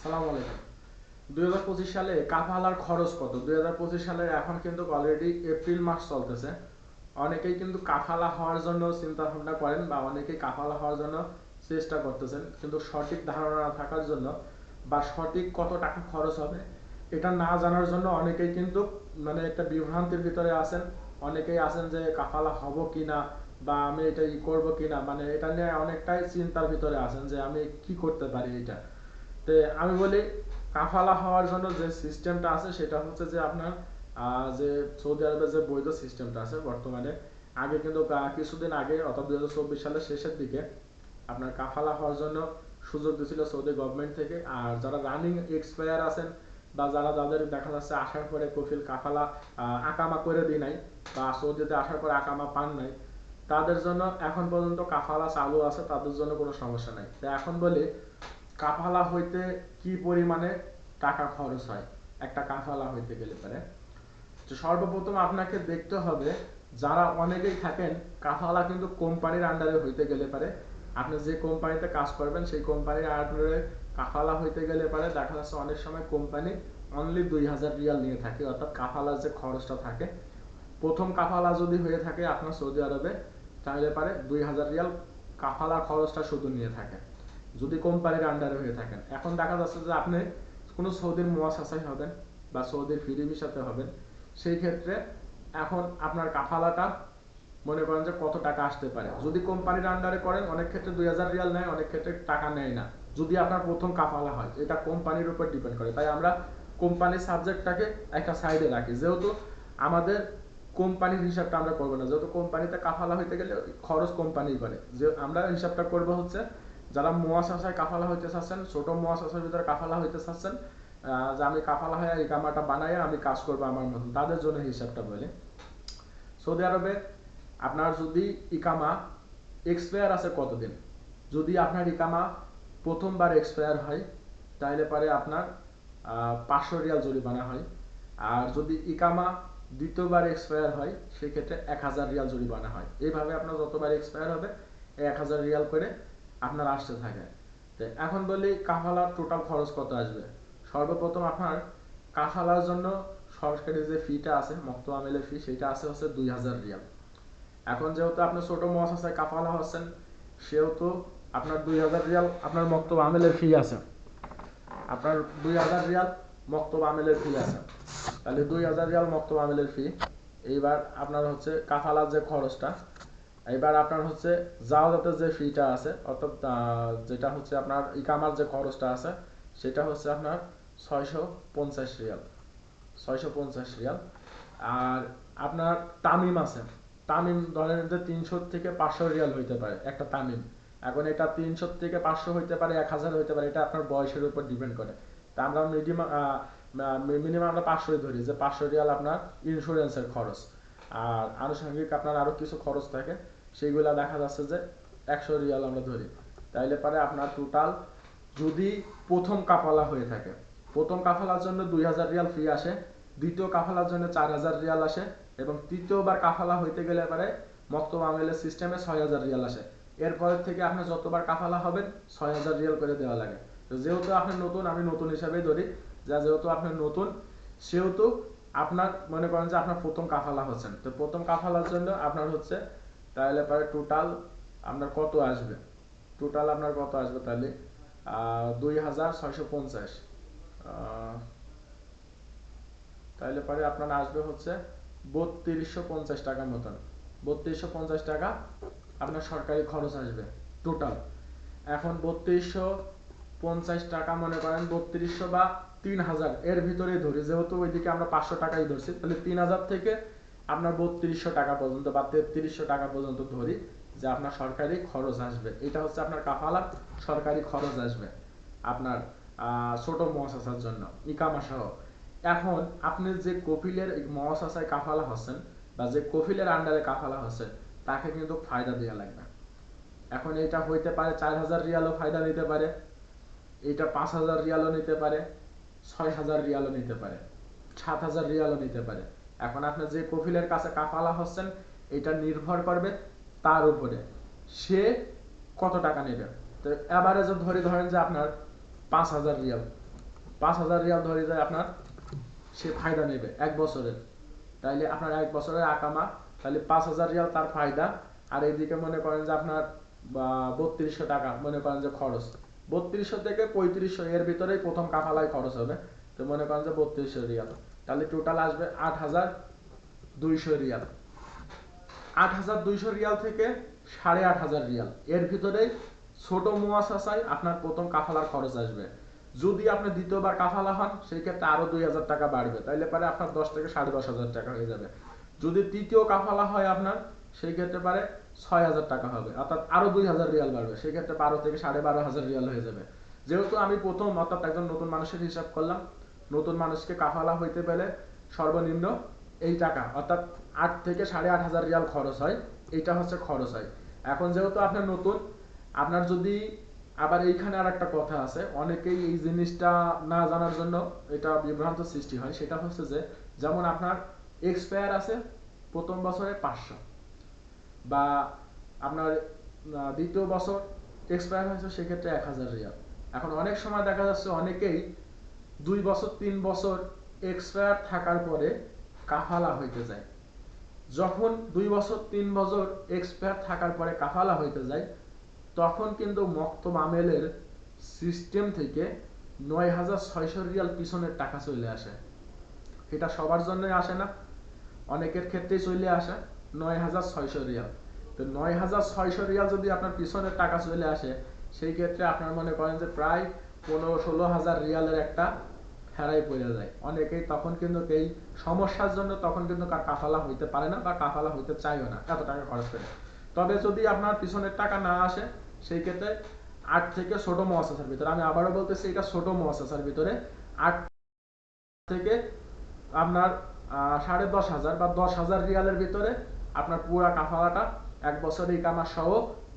সালাম আলাইকুম। 2025 সালে কাফালার খরচ কত? 2025 সালে এখন কিন্তু অলরেডি এপ্রিল মাস চলতেছে। অনেকেই কিন্তু কাফালা হওয়ার জন্য চিন্তা ভাবনা করেন বা অনেকেই কাফালা হওয়ার জন্য চেষ্টা করতেছেন, কিন্তু সঠিক ধারণা না থাকার জন্য বা সঠিক কত টাকা খরচ হবে এটা না জানার জন্য অনেকেই কিন্তু মানে একটা বিভ্রান্তির ভিতরে আছেন। অনেকেই আছেন যে কাফালা হব কিনা বা আমি এটা করবো কিনা, মানে এটা নিয়ে অনেকটাই চিন্তার ভিতরে আছেন যে আমি কি করতে পারি এটা। তো আমি বলি, কাফালা হওয়ার জন্য যে সিস্টেমটা আছে সেটা হচ্ছে যে আপনার যে সৌদি আরবের যে বৈধ সিস্টেমটা আছে বর্তমানে, আগে কিন্তু কিছুদিন আগে অর্থাৎ 2024 সালের শেষের দিকে আপনার কাফালা হওয়ার জন্য সুযোগ দিয়েছিল সৌদি গভর্নমেন্ট থেকে। আর যারা রানিং এক্সপায়ার আছেন বা যাদের দেখা যাচ্ছে আসার পরে কফিল কাফালা আকামা করে দিই নাই বা সৌদিতে আসার পরে আকামা পান নাই, তাদের জন্য এখন পর্যন্ত কাফালা চালু আছে, তাদের জন্য কোনো সমস্যা নাই। তো এখন বলি, কাফালা হইতে কি পরিমাণে টাকা খরচ হয় একটা কাফালা হইতে গেলে পারে। তো সর্বপ্রথম আপনাকে দেখতে হবে, যারা অনেকেই থাকেন কাফালা কিন্তু কোম্পানির আন্ডারে হইতে গেলে পারে, আপনি যে কোম্পানিতে কাজ করবেন সেই কোম্পানির আন্ডারে কাফালা হইতে গেলে পারে দেখা যাচ্ছে অনেক সময় কোম্পানি অনলি 2000 রিয়াল নিয়ে থাকে, অর্থাৎ কাফালার যে খরচটা থাকে প্রথম কাফালা যদি হয়ে থাকে আপনার সৌদি আরবে, তাহলে পারে 2000 রিয়াল কাফালা খরচটা শুধু নিয়ে থাকে যদি কোম্পানির আন্ডারে হয়ে থাকেন। এখন দেখা যাচ্ছে যে আপনি কোনো সৌদির মুয়াসাসায় হবেন বা সৌদির ফ্রি ভিসাতে হবেন, সেই ক্ষেত্রে এখন আপনার কাফালাটা মনে করেন যে কত টাকা আসতে পারে। যদি কোম্পানির আন্ডারে করেন অনেক ক্ষেত্রে 2000 রিয়াল নেয়, অনেক ক্ষেত্রে টাকা নেয় না যদি আপনার প্রথম কাফালা হয়, এটা কোম্পানির উপর ডিপেন্ড করে। তাই আমরা কোম্পানির সাবজেক্টটাকে একটা সাইডে রাখি, যেহেতু আমাদের কোম্পানির হিসাবটা আমরা করবো না, যেহেতু কোম্পানিতে কাফালা হইতে গেলে খরচ কোম্পানি করে, যে আমরা হিসাবটা করব হচ্ছে যারা মুয়াসাসায় কাফালা হইতে চাচ্ছেন, ছোট মুয়াসাসার ভিতরে কাফালা হইতে চাচ্ছেন, যে আমি কাফালা হয়ে এই কামাটা বানাই আমি কাজ করবো আমার মতন, তাদের জন্য হিসাবটা বলে। সৌদি আরবে আপনার যদি ইকামা এক্সপায়ার আছে কতদিন, যদি আপনার ইকামা প্রথমবার এক্সপায়ার হয় তাহলে পারে আপনার 500 রিয়াল জরিমানা হয়। আর যদি ইকামা দ্বিতীয়বার এক্সপায়ার হয় সেক্ষেত্রে 1000 রিয়াল জরিমানা হয়। এইভাবে আপনার যতবার এক্সপায়ার হবে 1000 রিয়াল করে আপনার আসতে থাকে। তো এখন বলি কাফালার টোটাল খরচ কত আসবে। সর্বপ্রথম আপনার কাফালার জন্য সরকারি যে ফিটা আছে মক্ত আমেলের ফি, সেটা আছে হচ্ছে 2000 রিয়াল। এখন যেহেতু আপনি ছোট মুয়াসাসায় কাফালা হচ্ছেন, সেহেতু আপনার 2000 রিয়াল আপনার মক্তব আমেলের ফি আছে, আপনার 2000 রিয়াল মক্তব আমেলের ফি আছে। তাহলে 2000 রিয়াল মক্তব আমেলের ফি। এইবার আপনার হচ্ছে কাফালার যে খরচটা, এবার আপনার হচ্ছে জাওজাতের যে ফিটা আছে, অর্থাৎ যেটা হচ্ছে আপনার ইকামার যে খরচটা আছে সেটা হচ্ছে আপনার 650 রিয়াল, 650 রিয়াল। আর আপনার তামিম আছে, তামিম ধরেন যে 300 থেকে 500 রিয়াল হইতে পারে একটা তামিম। এখন এটা 300 থেকে 500 হইতে পারে, 1000 হইতে পারে, এটা আপনার বয়সের উপর ডিপেন্ড করে। তা আমরা মিনিমাম আমরা 500 ধরি, যে 500 রিয়াল আপনার ইন্স্যুরেন্সের খরচ। আর আনুষঙ্গিক আপনার আরো কিছু খরচ থাকে, সেইগুলা দেখা যাচ্ছে যে 100 রিয়াল আমরা ধরি। তাইলে পারে আপনার টোটাল যদি প্রথম কাফালা হয়ে থাকে, প্রথম কাফালার জন্য 2000 রিয়াল ফি আসে, দ্বিতীয় কাফালার জন্য 4000 রিয়াল আসে, এবং তৃতীয়বার কাফালা হইতে গেলে পারে মক্তব আমেলের সিস্টেমে 6000 রিয়াল আসে। এরপরের থেকে আপনি যতবার কাফালা হবেন 6000 রিয়াল করে দেওয়া লাগে। তো যেহেতু আপনি নতুন, আমি নতুন হিসাবেই ধরি, যেহেতু আপনি নতুন সেহেতু আপনার মনে করেন যে আপনার প্রথম কাফালা হচ্ছেন, তো প্রথম কাফালার জন্য আপনার হচ্ছে তাহলে পরে টোটাল আপনার কত আসবে, টোটাল আপনার কত আসবে তাহলে 2650, তাহলে পরে আপনার আসবে হচ্ছে 3250 টাকার মতন। 3250 টাকা আপনার সরকারি খরচ আসবে টোটাল। এখন 3250 টাকা মনে করেন 3200 বা 3000 এর ভিতরে ধরি, যেহেতু ওইদিকে আমরা 500 টাকাই ধরছি, তাহলে 3000 থেকে আপনার 3200 টাকা পর্যন্ত বা 3300 টাকা পর্যন্ত ধরি যে আপনার সরকারি খরচ আসবে। এটা হচ্ছে আপনার কাফালার সরকারি খরচ আসবে আপনার ছোট মুয়াসাসার জন্য ইকামা সহ। এখন আপনি যে কফিলের মুয়াসাসায় কাফালা হচ্ছেন বা যে কফিলের আন্ডারে কাফালা হচ্ছেন তাকে কিন্তু ফায়দা দেওয়া লাগবে। এখন এটা হইতে পারে 4000 রিয়ালও ফায়দা নিতে পারে, এটা 5000 রিয়ালও নিতে পারে, 6000 রিয়ালও নিতে পারে, 7000 রিয়ালও নিতে পারে। এখন আপনি যে কফিলের কাছে কাফালা হচ্ছেন এটা নির্ভর করবে তার উপরে, সে কত টাকা নেবে। তো এভারেজে ধরেন যে আপনার 5000 রিয়াল, 5,000 রিয়াল ধরে যায় আপনার সে ফায়দা নেবে 1 বছরের, তাইলে আপনার 1 বছরের আকামা, তাহলে 5,000 রিয়াল তার ফায়দা। আর এইদিকে মনে করেন যে আপনার 3200 টাকা মনে করেন যে খরচ, 3200 থেকে 3500 এর ভিতরেই প্রথম কাফালায় খরচ হবে। তো মনে করেন যে 3200 রিয়াল, তাহলে টোটাল আসবে 8,200 রিয়াল। 8,200 রিয়াল থেকে 8,500 রিয়াল এর ভিতরেই ছোট মুয়াসাসায় আপনার প্রথম কাফালার খরচ আসবে। যদি আপনি দ্বিতীয়বার কাফালা হন সেই ক্ষেত্রে আরো 2,000 টাকা বাড়বে, তাইলে পারে আপনার 10 থেকে 10,500 টাকা হয়ে যাবে। যদি তৃতীয় কাফালা হয় আপনার, সেই ক্ষেত্রে পারে 6,000 টাকা হবে, অর্থাৎ আরো 2,000 রিয়াল বাড়বে, সেই ক্ষেত্রে 12 থেকে 12,500 রিয়াল হয়ে যাবে। যেহেতু আমি প্রথম অর্থাৎ একজন নতুন মানুষের হিসাব করলাম, নতুন মানুষকে কাফালা হইতে পেলে সর্বনিম্ন এই টাকা অর্থাৎ 8 থেকে 8,500 রিয়াল খরচ হয়, এটা হচ্ছে খরচ হয়। এখন যেহেতু আপনার নতুন, আপনার যদি আবার এইখানে আর একটা কথা আছে, অনেকেই এই জিনিসটা না জানার জন্য এটা বিভ্রান্ত সৃষ্টি হয়। সেটা হচ্ছে যে যেমন আপনার এক্সপায়ার আছে প্রথম বছরে 500, বা আপনার দ্বিতীয় বছর এক্সপায়ার হয়েছে সেক্ষেত্রে 1,000 রিয়াল। এখন অনেক সময় দেখা যাচ্ছে অনেকেই 2 বছর 3 বছর এক্সপায়ার থাকার পরে কাফালা হইতে যায়। যখন 2 বছর 3 বছর এক্সপায়ার থাকার পরে কাফালা হইতে যায়, তখন কিন্তু মক্তব আমেলের সিস্টেম থেকে 9,600 রিয়াল পিছনের টাকা চলে আসে। এটা সবার জন্যই আসে না, অনেকের ক্ষেত্রেই চলে আসে 9,600 রিয়াল। তো 9,600 রিয়াল যদি আপনার পিছনের টাকা চলে আসে, সেই ক্ষেত্রে আপনার মনে করেন যে প্রায় 15-16,000 রিয়ালের একটা ফেরাই পড়ে যায়। অনেকেই তখন কিন্তু এই সমস্যার জন্য তখন কিন্তু কাফালা হইতে পারে না বা কাফালা হইতে চাইও না এত টাকা খরচ করে। তবে যদি আপনার পিছনের টাকা না আসে, সেই ক্ষেত্রে 8 থেকে ছোট মুয়াসাসার ভিতরে, আমি আবারও বলতেছি এটা ছোট মুয়াসাসার ভিতরে 8 থেকে আপনার 10,500 বা 10,000 রিয়ালের ভিতরে আপনার পুরো কাফালাটা 1 বছরের ইকামা সহ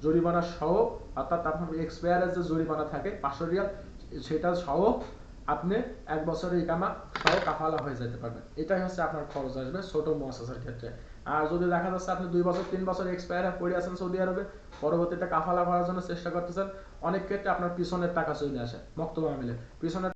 জরিমানা সহ, অর্থাৎ আপনার এক্সপায়ারের যে জরিমানা থাকে 500 রিয়াল, সেটা সহ আপনি 1 বছরের ইকামা সহ কাফালা হয়ে যেতে পারবেন। এটাই হচ্ছে আপনার খরচ আসবে ছোট মুয়াসাসার ক্ষেত্রে। আর যদি দেখা যাচ্ছে আপনি 2 বছর 3 বছর এক্সপায়ার পড়ে আছেন সৌদি আরবে, পরবর্তীতে কাফালা করার জন্য চেষ্টা করতেছেন, অনেক ক্ষেত্রে আপনার পিছনের টাকা চলে আসে মক্তব আমিলে, পিছনের